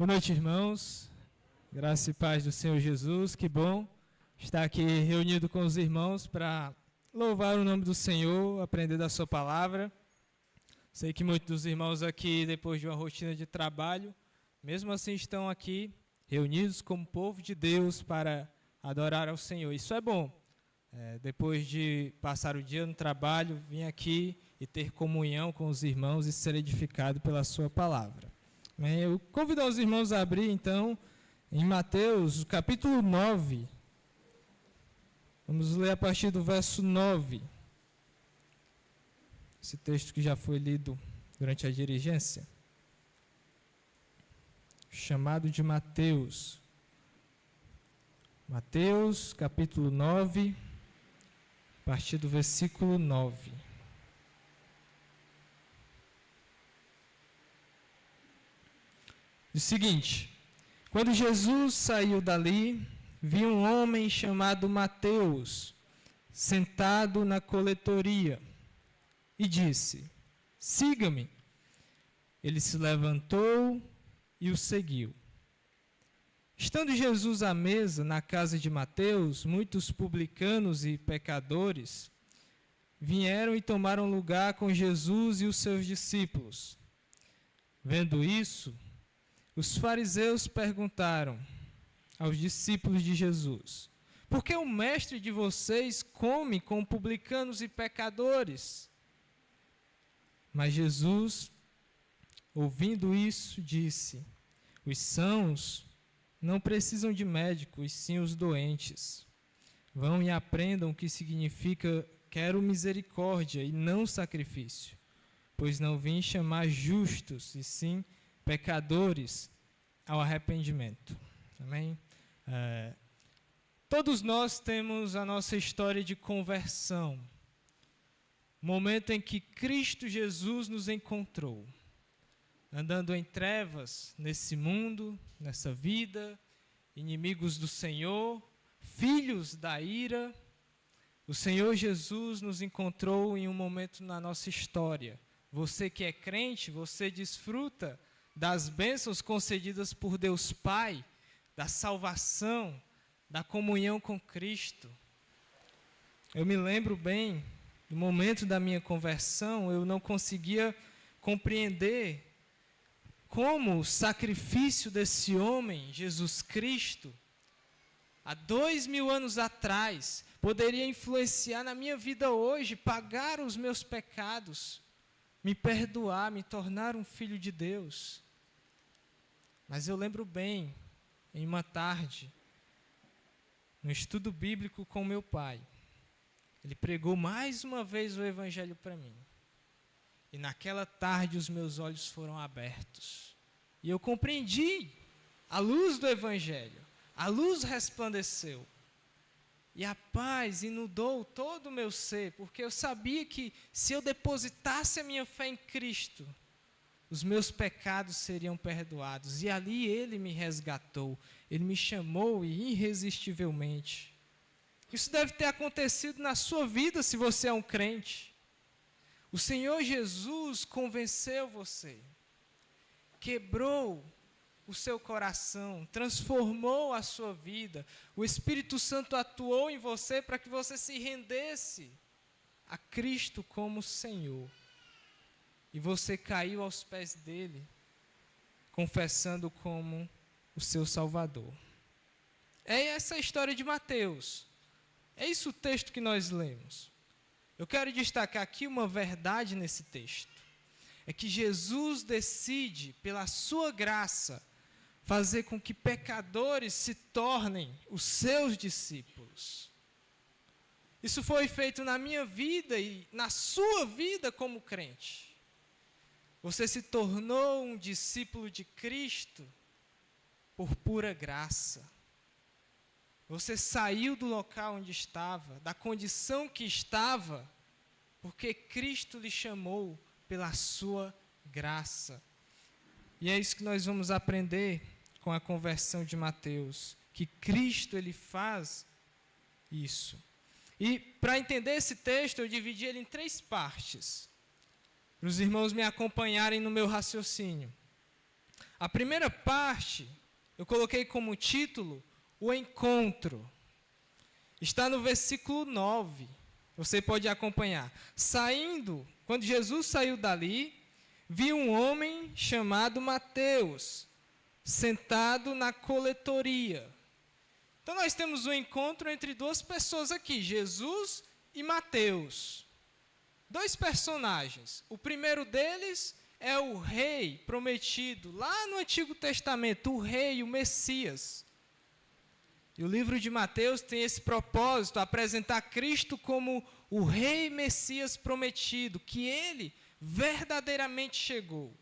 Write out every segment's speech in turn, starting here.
Boa noite, irmãos. Graça e paz do Senhor Jesus. Que bom estar aqui reunido com os irmãos para louvar o nome do Senhor, aprender da sua palavra. Sei que muitos dos irmãos aqui, depois de uma rotina de trabalho, mesmo assim estão aqui reunidos como povo de Deus para adorar ao Senhor. Isso é bom. Depois de passar o dia no trabalho, vir aqui e ter comunhão com os irmãos e ser edificado pela sua palavra. Eu convido os irmãos a abrir, então, em Mateus, capítulo 9. Vamos ler a partir do verso 9. Esse texto que já foi lido durante a diligência. Chamado de Mateus. Mateus, capítulo 9, a partir do versículo 9. Diz o seguinte: quando Jesus saiu dali, viu um homem chamado Mateus, sentado na coletoria, e disse: siga-me. Ele se levantou e o seguiu. Estando Jesus à mesa na casa de Mateus, muitos publicanos e pecadores vieram e tomaram lugar com Jesus e os seus discípulos. Vendo isso, os fariseus perguntaram aos discípulos de Jesus: por que o mestre de vocês come com publicanos e pecadores? Mas Jesus, ouvindo isso, disse: os sãos não precisam de médico, e sim os doentes. Vão e aprendam o que significa quero misericórdia e não sacrifício, pois não vim chamar justos, e sim pecadores ao arrependimento. Amém? Todos nós temos a nossa história de conversão. Momento em que Cristo Jesus nos encontrou. Andando em trevas nesse mundo, nessa vida, inimigos do Senhor, filhos da ira, o Senhor Jesus nos encontrou em um momento na nossa história. Você que é crente, você desfruta das bênçãos concedidas por Deus Pai, da salvação, da comunhão com Cristo. Eu me lembro bem, no momento da minha conversão, eu não conseguia compreender como o sacrifício desse homem, Jesus Cristo, há 2000 anos atrás, poderia influenciar na minha vida hoje, pagar os meus pecados, me perdoar, me tornar um filho de Deus. Mas eu lembro bem, em uma tarde, no estudo bíblico com meu pai, ele pregou mais uma vez o Evangelho para mim. E naquela tarde os meus olhos foram abertos. E eu compreendi a luz do Evangelho. A luz resplandeceu. E a paz inundou todo o meu ser, porque eu sabia que se eu depositasse a minha fé em Cristo, os meus pecados seriam perdoados. E ali Ele me resgatou. Ele me chamou irresistivelmente. Isso deve ter acontecido na sua vida se você é um crente. O Senhor Jesus convenceu você. Quebrou o seu coração, transformou a sua vida. O Espírito Santo atuou em você para que você se rendesse a Cristo como Senhor. E você caiu aos pés dele, confessando como o seu Salvador. É essa a história de Mateus. É isso o texto que nós lemos. Eu quero destacar aqui uma verdade nesse texto. É que Jesus decide, pela sua graça, fazer com que pecadores se tornem os seus discípulos. Isso foi feito na minha vida e na sua vida como crente. Você se tornou um discípulo de Cristo por pura graça. Você saiu do local onde estava, da condição que estava, porque Cristo lhe chamou pela sua graça. E é isso que nós vamos aprender com a conversão de Mateus, que Cristo ele faz isso. E para entender esse texto, eu dividi ele em 3 partes, para os irmãos me acompanharem no meu raciocínio. A primeira parte, eu coloquei como título, o encontro. Está no versículo 9. Você pode acompanhar. Quando Jesus saiu dali, viu um homem chamado Mateus, sentado na coletoria. Então nós temos um encontro entre duas pessoas aqui, Jesus e Mateus. Dois personagens. O primeiro deles é o rei prometido lá no Antigo Testamento, o rei, o Messias. E o livro de Mateus tem esse propósito, apresentar Cristo como o rei Messias prometido, que ele verdadeiramente chegou.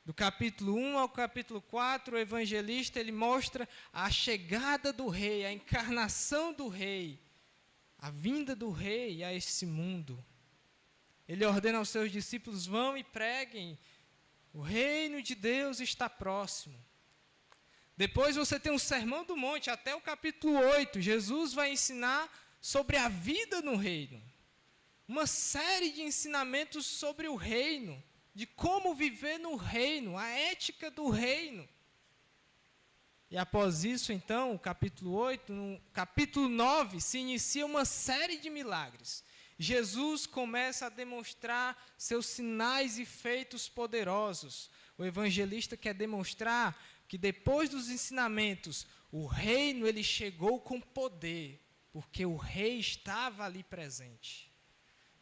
Do capítulo 1 ao capítulo 4, o evangelista ele mostra a chegada do rei, a encarnação do rei, a vinda do rei a esse mundo. Ele ordena aos seus discípulos, vão e preguem, o reino de Deus está próximo. Depois você tem o Sermão do Monte, até o capítulo 8, Jesus vai ensinar sobre a vida no reino. Uma série de ensinamentos sobre o reino, de como viver no reino, a ética do reino. E após isso, então, o capítulo 8, no capítulo 9, se inicia uma série de milagres. Jesus começa a demonstrar seus sinais e feitos poderosos. O evangelista quer demonstrar que depois dos ensinamentos, o reino ele chegou com poder, porque o rei estava ali presente.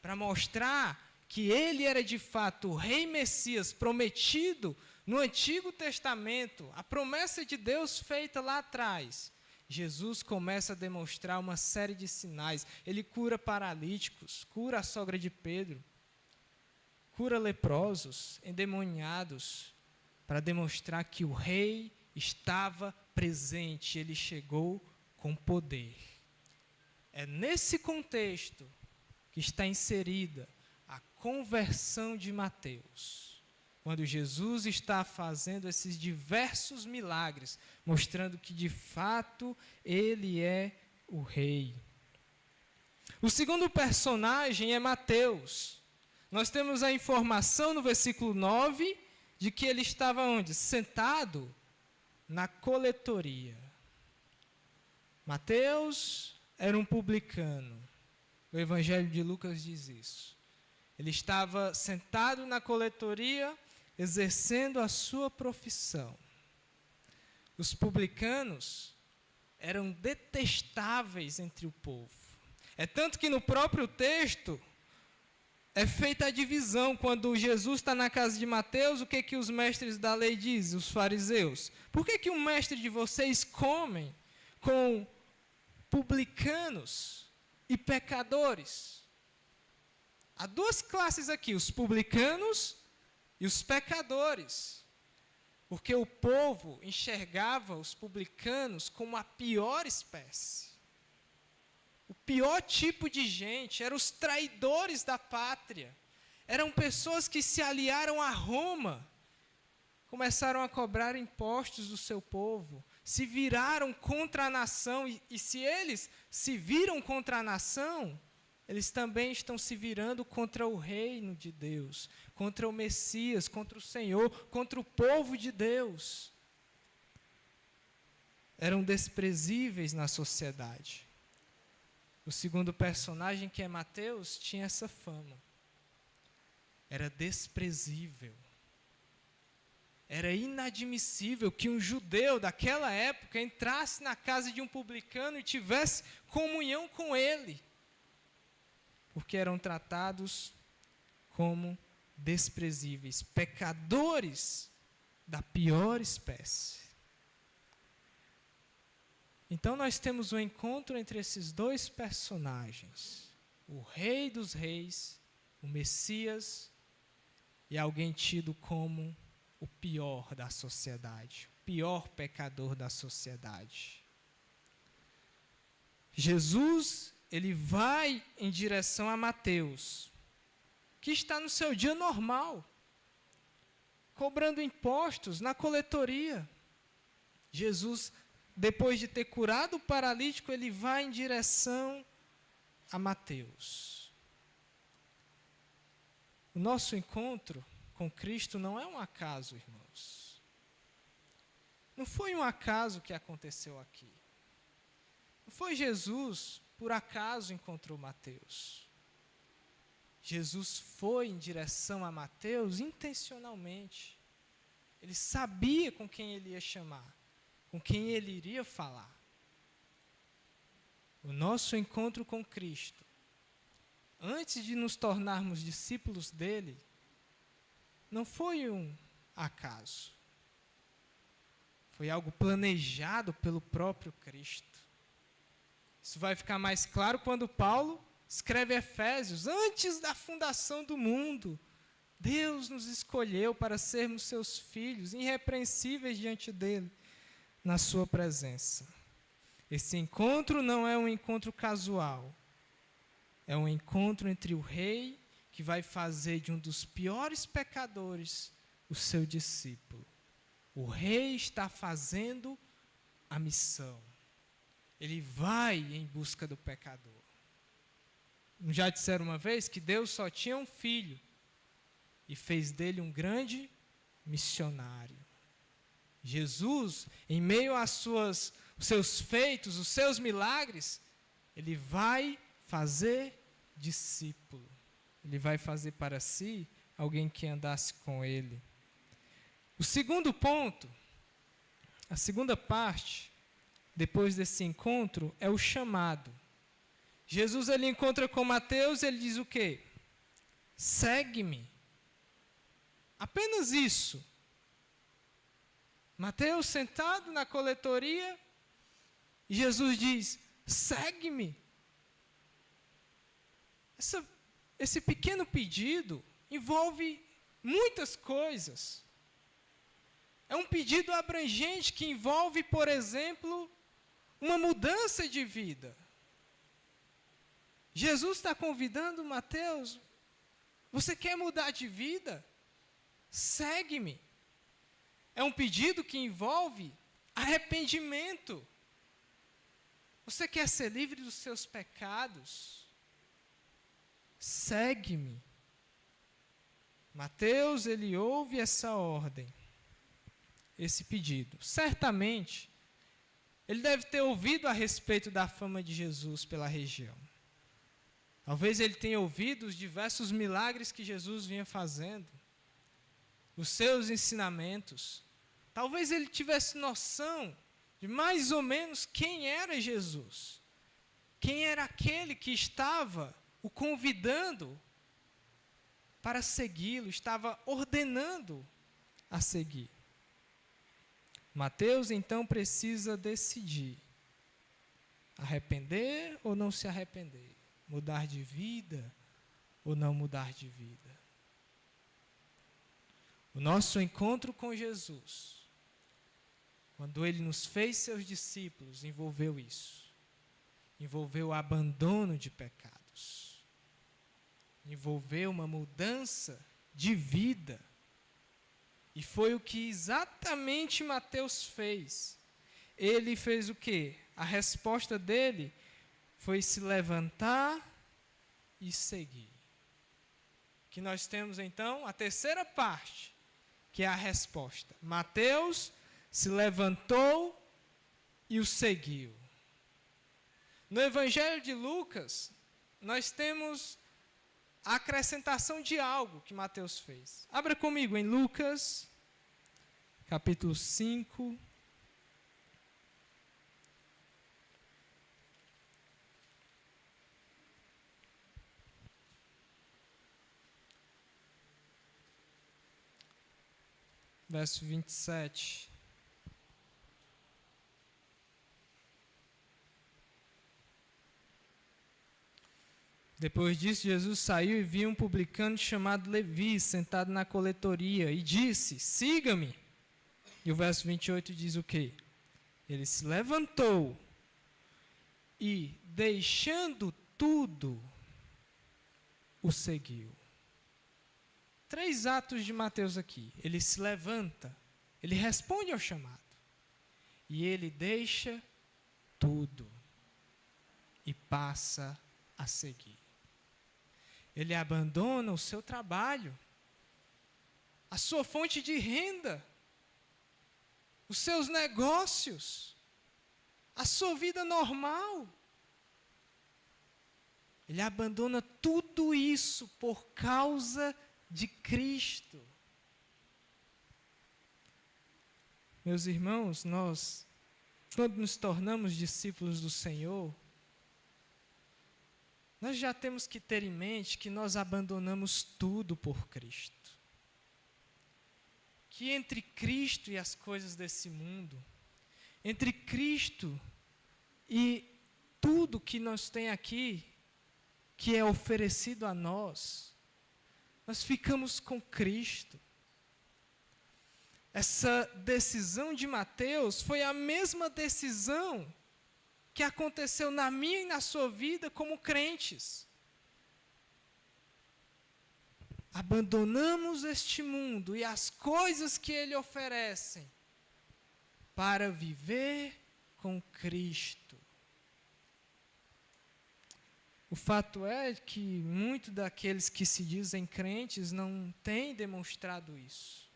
Para mostrar que ele era de fato o rei Messias prometido no Antigo Testamento, a promessa de Deus feita lá atrás, Jesus começa a demonstrar uma série de sinais. Ele cura paralíticos, cura a sogra de Pedro, cura leprosos, endemoniados, para demonstrar que o rei estava presente, ele chegou com poder. É nesse contexto que está inserida a conversão de Mateus. Quando Jesus está fazendo esses diversos milagres, mostrando que de fato ele é o rei. O segundo personagem é Mateus. Nós temos a informação no versículo 9 de que ele estava onde? Sentado na coletoria. Mateus era um publicano. O Evangelho de Lucas diz isso. Ele estava sentado na coletoria, exercendo a sua profissão. Os publicanos eram detestáveis entre o povo. É tanto que no próprio texto é feita a divisão. Quando Jesus está na casa de Mateus, o que os mestres da lei dizem, os fariseus? Por que o mestre de vocês come com publicanos e pecadores? Há duas classes aqui, os publicanos e os pecadores, porque o povo enxergava os publicanos como a pior espécie, o pior tipo de gente, eram os traidores da pátria, eram pessoas que se aliaram a Roma, começaram a cobrar impostos do seu povo, se viraram contra a nação, e se eles se viram contra a nação, eles também estão se virando contra o reino de Deus, contra o Messias, contra o Senhor, contra o povo de Deus. Eram desprezíveis na sociedade. O segundo personagem, que é Mateus, tinha essa fama. Era desprezível. Era inadmissível que um judeu daquela época entrasse na casa de um publicano e tivesse comunhão com ele, porque eram tratados como desprezíveis, pecadores da pior espécie. Então nós temos um encontro entre esses dois personagens, o Rei dos Reis, o Messias, e alguém tido como o pior da sociedade, o pior pecador da sociedade. Jesus, ele vai em direção a Mateus, que está no seu dia normal, cobrando impostos na coletoria. Jesus, depois de ter curado o paralítico, ele vai em direção a Mateus. O nosso encontro com Cristo não é um acaso, irmãos. foi um acaso que aconteceu aqui. Não foi Jesus, por acaso, encontrou Mateus. Jesus foi em direção a Mateus intencionalmente. Ele sabia com quem ele ia chamar, com quem ele iria falar. O nosso encontro com Cristo, antes de nos tornarmos discípulos dele, não foi um acaso. Foi algo planejado pelo próprio Cristo. Isso vai ficar mais claro quando Paulo escreve Efésios. Antes da fundação do mundo, Deus nos escolheu para sermos seus filhos, irrepreensíveis diante dele, na sua presença. Esse encontro não é um encontro casual. É um encontro entre o rei, que vai fazer de um dos piores pecadores o seu discípulo. O rei está fazendo a missão. Ele vai em busca do pecador. Já disseram uma vez que Deus só tinha um filho e fez dele um grande missionário. Jesus, em meio os seus feitos, os seus milagres, ele vai fazer discípulo. Ele vai fazer para si alguém que andasse com ele. O segundo ponto, a segunda parte, depois desse encontro, é o chamado. Jesus, ele encontra com Mateus, ele diz o quê? Segue-me. Apenas isso. Mateus sentado na coletoria, e Jesus diz, segue-me. Esse pequeno pedido envolve muitas coisas. É um pedido abrangente que envolve, por exemplo, uma mudança de vida. Jesus está convidando Mateus, você quer mudar de vida? Segue-me. É um pedido que envolve arrependimento. Você quer ser livre dos seus pecados? Segue-me. Mateus, ele ouve essa ordem, esse pedido. Certamente, ele deve ter ouvido a respeito da fama de Jesus pela região. Talvez ele tenha ouvido os diversos milagres que Jesus vinha fazendo, os seus ensinamentos. Talvez ele tivesse noção de mais ou menos quem era Jesus. Quem era aquele que estava o convidando para segui-lo, estava ordenando a seguir. Mateus, então, precisa decidir: arrepender ou não se arrepender? Mudar de vida ou não mudar de vida? O nosso encontro com Jesus, quando ele nos fez seus discípulos, envolveu isso. Envolveu o abandono de pecados. Envolveu uma mudança de vida. E foi o que exatamente Mateus fez. Ele fez o quê? A resposta dele foi se levantar e seguir. Que nós temos então a terceira parte, que é a resposta. Mateus se levantou e o seguiu. No Evangelho de Lucas, nós temos a acrescentação de algo que Mateus fez. Abra comigo em Lucas, capítulo 5. Verso 27. Depois disso, Jesus saiu e viu um publicano chamado Levi, sentado na coletoria, e disse: siga-me. E o verso 28 diz o quê? Ele se levantou e, deixando tudo, o seguiu. 3 atos de Mateus aqui. Ele se levanta, ele responde ao chamado, e ele deixa tudo e passa a seguir. Ele abandona o seu trabalho, a sua fonte de renda, os seus negócios, a sua vida normal. Ele abandona tudo isso por causa de Cristo. Meus irmãos, nós, quando nos tornamos discípulos do Senhor, nós já temos que ter em mente que nós abandonamos tudo por Cristo. Que entre Cristo e as coisas desse mundo, entre Cristo e tudo que nós tem aqui, que é oferecido a nós, nós ficamos com Cristo. Essa decisão de Mateus foi a mesma decisão que aconteceu na minha e na sua vida como crentes. Abandonamos este mundo e as coisas que ele oferece para viver com Cristo. O fato é que muitos daqueles que se dizem crentes não têm demonstrado isso.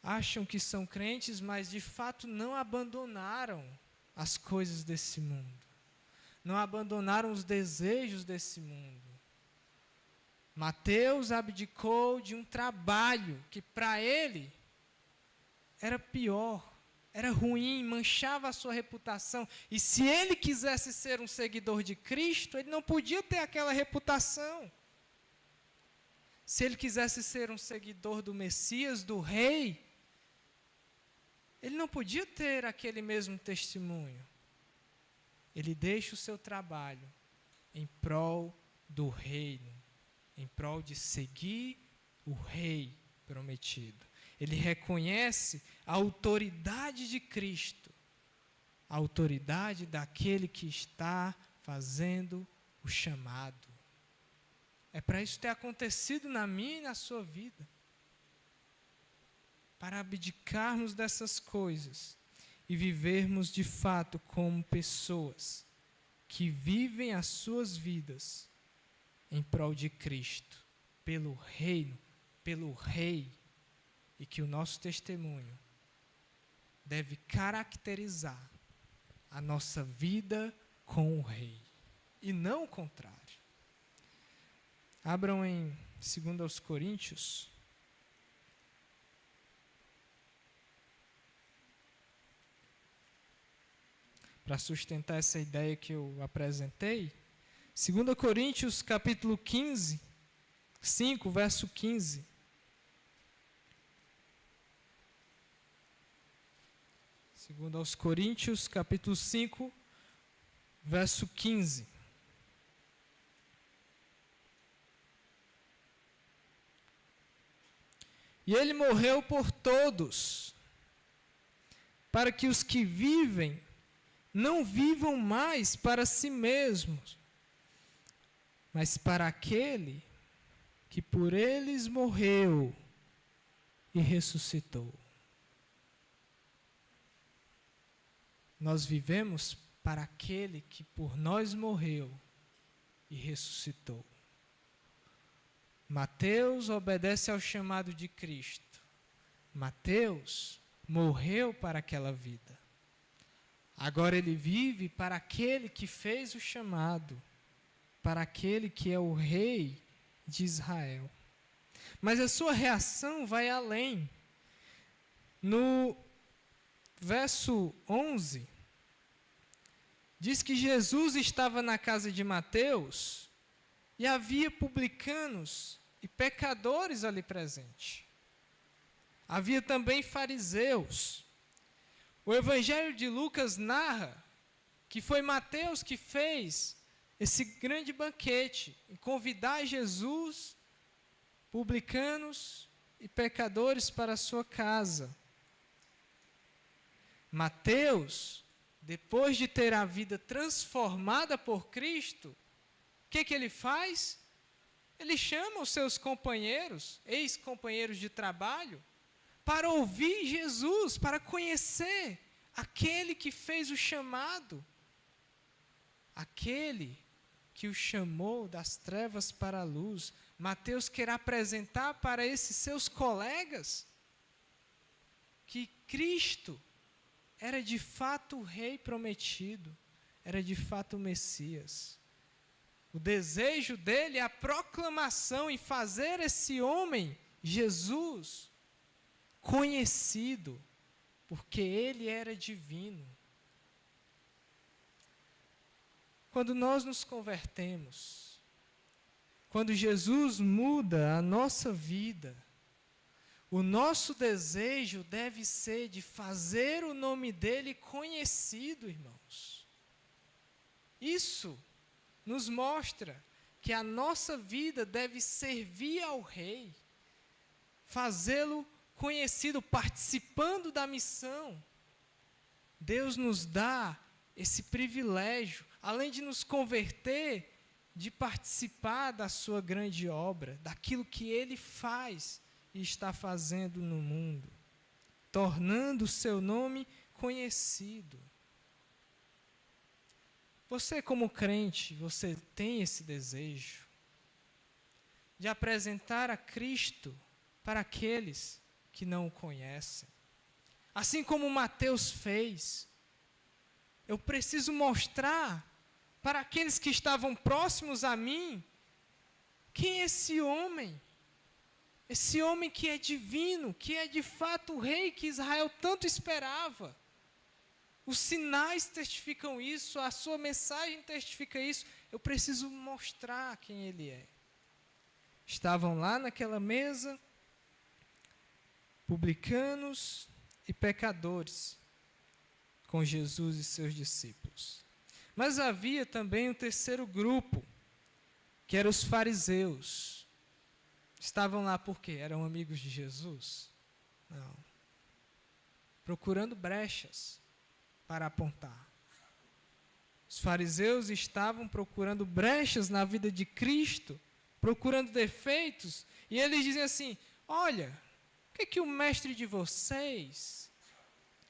Acham que são crentes, mas de fato não abandonaram as coisas desse mundo. Não abandonaram os desejos desse mundo. Mateus abdicou de um trabalho que para ele era pior, era ruim, manchava a sua reputação. E se ele quisesse ser um seguidor de Cristo, ele não podia ter aquela reputação. Se ele quisesse ser um seguidor do Messias, do Rei, ele não podia ter aquele mesmo testemunho. Ele deixa o seu trabalho em prol do reino, em prol de seguir o Rei prometido. Ele reconhece a autoridade de Cristo, a autoridade daquele que está fazendo o chamado. É para isso ter acontecido na minha e na sua vida. Para abdicarmos dessas coisas e vivermos de fato como pessoas que vivem as suas vidas em prol de Cristo, pelo reino, pelo Rei, e que o nosso testemunho deve caracterizar a nossa vida com o Rei, e não o contrário. Abram em 2 Coríntios. Para sustentar essa ideia que eu apresentei, 2 Coríntios capítulo 15, 5, verso 15. Segundo aos Coríntios, capítulo 5, verso 15. E ele morreu por todos, para que os que vivem não vivam mais para si mesmos, mas para aquele que por eles morreu e ressuscitou. Nós vivemos para aquele que por nós morreu e ressuscitou. Mateus obedece ao chamado de Cristo. Mateus morreu para aquela vida. Agora ele vive para aquele que fez o chamado, para aquele que é o Rei de Israel. Mas a sua reação vai além. No verso 11, diz que Jesus estava na casa de Mateus e havia publicanos e pecadores ali presentes. Havia também fariseus. O Evangelho de Lucas narra que foi Mateus que fez esse grande banquete, em convidar Jesus, publicanos e pecadores para a sua casa. Mateus, depois de ter a vida transformada por Cristo, o que ele faz? Ele chama os seus companheiros, ex-companheiros de trabalho, para ouvir Jesus, para conhecer aquele que fez o chamado, aquele que o chamou das trevas para a luz. Mateus quer apresentar para esses seus colegas que Cristo era de fato o Rei prometido, era de fato o Messias. O desejo dele é a proclamação e fazer esse homem, Jesus, conhecido, porque ele era divino. Quando nós nos convertemos, quando Jesus muda a nossa vida, o nosso desejo deve ser de fazer o nome dele conhecido, irmãos. Isso nos mostra que a nossa vida deve servir ao Rei, fazê-lo conhecido, participando da missão. Deus nos dá esse privilégio, além de nos converter, de participar da sua grande obra, daquilo que ele faz e está fazendo no mundo, tornando o seu nome conhecido. Você, como crente, você tem esse desejo de apresentar a Cristo para aqueles que não o conhecem. Assim como Mateus fez, eu preciso mostrar para aqueles que estavam próximos a mim, quem é esse homem que é divino, que é de fato o Rei que Israel tanto esperava. Os sinais testificam isso, a sua mensagem testifica isso. Eu preciso mostrar quem ele é. Estavam lá naquela mesa, publicanos e pecadores, com Jesus e seus discípulos. Mas havia também um terceiro grupo, que eram os fariseus. Estavam lá por quê? Eram amigos de Jesus? Não. Procurando brechas para apontar. Os fariseus estavam procurando brechas na vida de Cristo, procurando defeitos, e eles dizem assim: olha, por que o mestre de vocês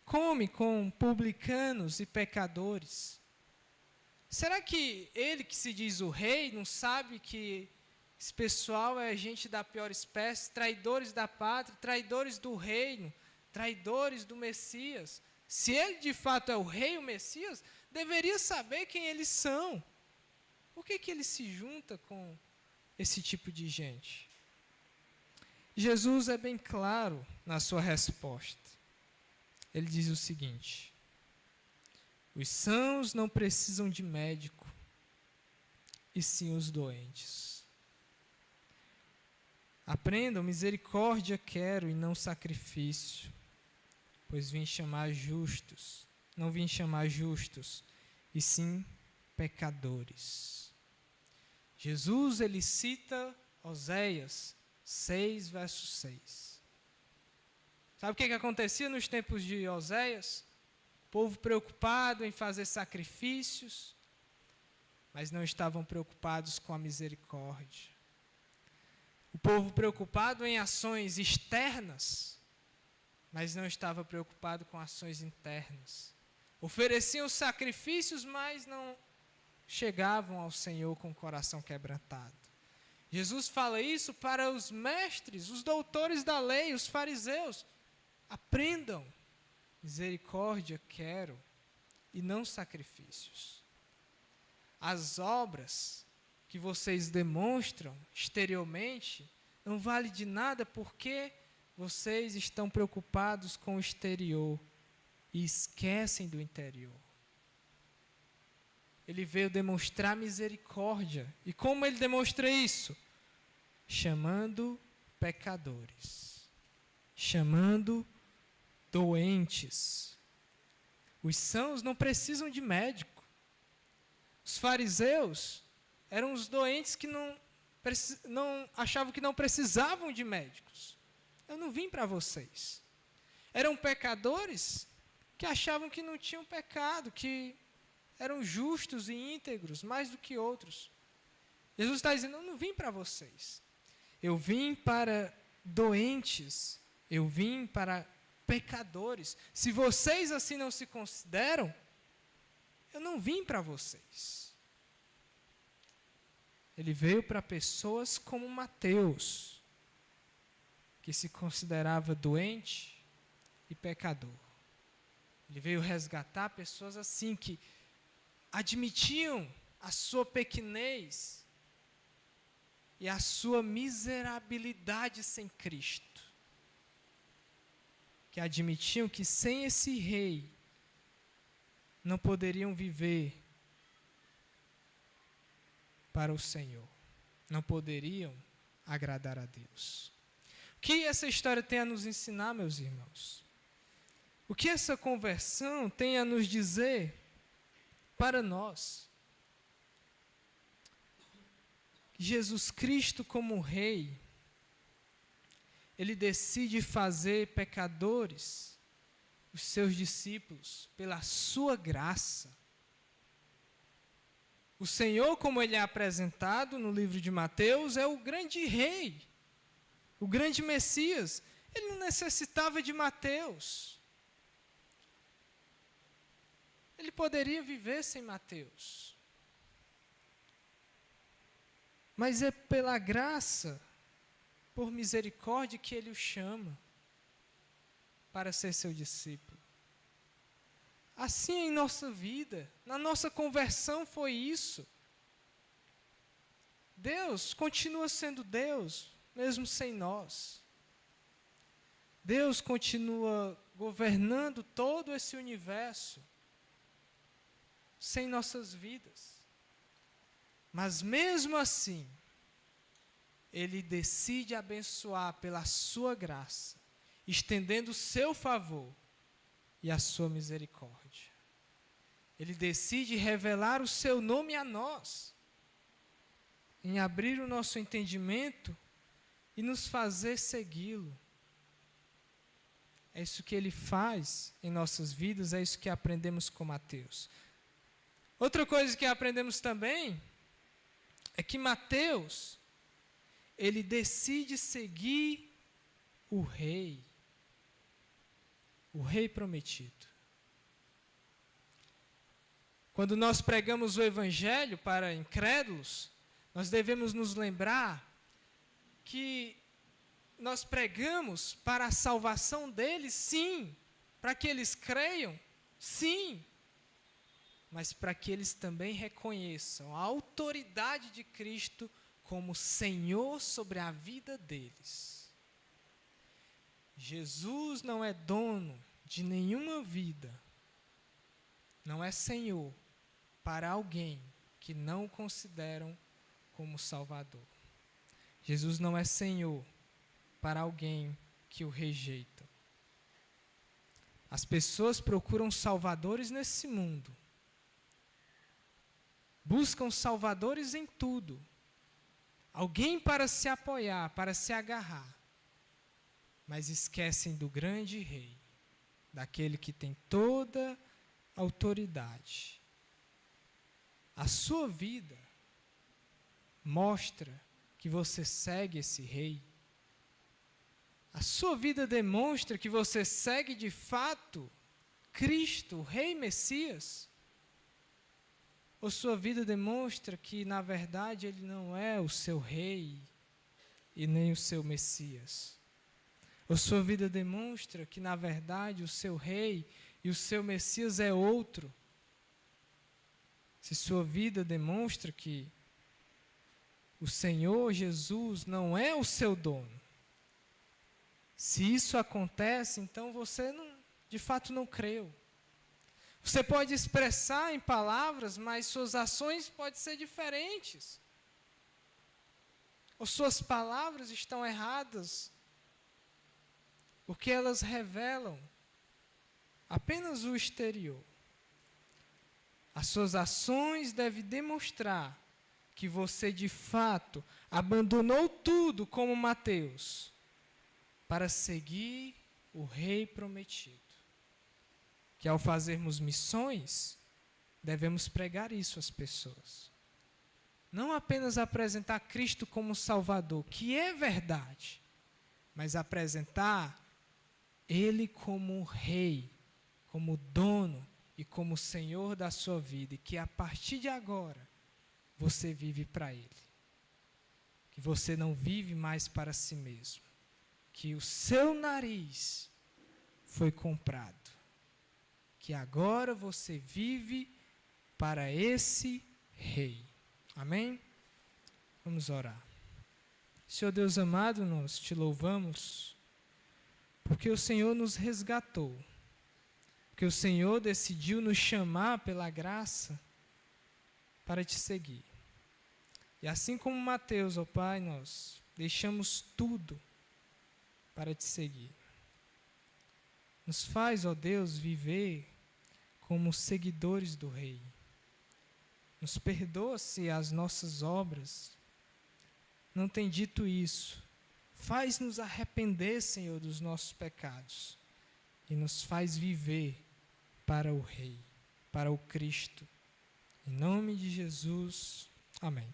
come com publicanos e pecadores? Será que ele que se diz o rei não sabe que esse pessoal é gente da pior espécie, traidores da pátria, traidores do reino, traidores do Messias? Se ele de fato é o rei, o Messias, deveria saber quem eles são. Por que ele se junta com esse tipo de gente? Jesus é bem claro na sua resposta. Ele diz o seguinte: os sãos não precisam de médico, e sim os doentes. Aprendam, misericórdia quero e não sacrifício, pois vim chamar justos, não vim chamar justos, e sim pecadores. Jesus, ele cita Oséias 6, verso 6. Sabe o que acontecia nos tempos de Oséias? O povo preocupado em fazer sacrifícios, mas não estavam preocupados com a misericórdia. O povo preocupado em ações externas, mas não estava preocupado com ações internas. Ofereciam sacrifícios, mas não chegavam ao Senhor com o coração quebrantado. Jesus fala isso para os mestres, os doutores da lei, os fariseus. Aprendam, misericórdia quero e não sacrifícios. As obras que vocês demonstram exteriormente não valem de nada porque vocês estão preocupados com o exterior e esquecem do interior. Ele veio demonstrar misericórdia. E como ele demonstra isso? Chamando pecadores, chamando doentes. Os sãos não precisam de médico. Os fariseus eram os doentes que não achavam que não precisavam de médicos. Eu não vim para vocês. Eram pecadores que achavam que não tinham pecado, que eram justos e íntegros, mais do que outros. Jesus está dizendo: eu não vim para vocês. Eu vim para doentes. Eu vim para pecadores. Se vocês assim não se consideram, eu não vim para vocês. Ele veio para pessoas como Mateus, que se considerava doente e pecador. Ele veio resgatar pessoas assim que admitiam a sua pequenez e a sua miserabilidade sem Cristo. Que admitiam que sem esse rei não poderiam viver para o Senhor. Não poderiam agradar a Deus. O que essa história tem a nos ensinar, meus irmãos? O que essa conversão tem a nos dizer para nós? Jesus Cristo, como Rei, Ele decide fazer pecadores, os seus discípulos, pela sua graça. O Senhor, como Ele é apresentado no livro de Mateus, é o grande Rei, o grande Messias. Ele não necessitava de Mateus. Ele poderia viver sem Mateus. Mas é pela graça, por misericórdia, que Ele o chama para ser seu discípulo. Assim em nossa vida, na nossa conversão foi isso. Deus continua sendo Deus, mesmo sem nós. Deus continua governando todo esse universo, sem nossas vidas. Mas mesmo assim, Ele decide abençoar pela sua graça, estendendo o seu favor e a sua misericórdia. Ele decide revelar o seu nome a nós, em abrir o nosso entendimento e nos fazer segui-lo. É isso que Ele faz em nossas vidas, é isso que aprendemos com Mateus. Outra coisa que aprendemos também é que Mateus, ele decide seguir o Rei prometido. Quando nós pregamos o Evangelho para incrédulos, nós devemos nos lembrar que nós pregamos para a salvação deles, sim, para que eles creiam, sim, mas para que eles também reconheçam a autoridade de Cristo como Senhor sobre a vida deles. Jesus não é dono de nenhuma vida, não é Senhor para alguém que não o consideram como Salvador. Jesus não é Senhor para alguém que o rejeita. As pessoas procuram salvadores nesse mundo. Buscam salvadores em tudo. Alguém para se apoiar, para se agarrar. Mas esquecem do grande Rei, daquele que tem toda a autoridade. A sua vida mostra que você segue esse Rei. A sua vida demonstra que você segue de fato Cristo, o Rei Messias. Ou sua vida demonstra que, na verdade, Ele não é o seu Rei e nem o seu Messias. Ou sua vida demonstra que, na verdade, o seu Rei e o seu Messias é outro. Se sua vida demonstra que o Senhor Jesus não é o seu dono. Se isso acontece, então você de fato não creu. Você pode expressar em palavras, mas suas ações podem ser diferentes. Ou suas palavras estão erradas, porque elas revelam apenas o exterior. As suas ações devem demonstrar que você de fato abandonou tudo como Mateus para seguir o Rei prometido. Que ao fazermos missões, devemos pregar isso às pessoas. Não apenas apresentar Cristo como Salvador, que é verdade, mas apresentar Ele como Rei, como dono e como Senhor da sua vida, e que a partir de agora você vive para Ele. Que você não vive mais para si mesmo. Que o seu nariz foi comprado. Que agora você vive para esse Rei. Amém? Vamos orar. Senhor Deus amado, nós te louvamos, porque o Senhor nos resgatou, porque o Senhor decidiu nos chamar pela graça para te seguir. E assim como Mateus, ó Pai, nós deixamos tudo para te seguir. Nos faz, ó Deus, viver como seguidores do Rei. Nos perdoa se as nossas obras não têm dito isso. Faz-nos arrepender, Senhor, dos nossos pecados. E nos faz viver para o Rei, para o Cristo. Em nome de Jesus, amém.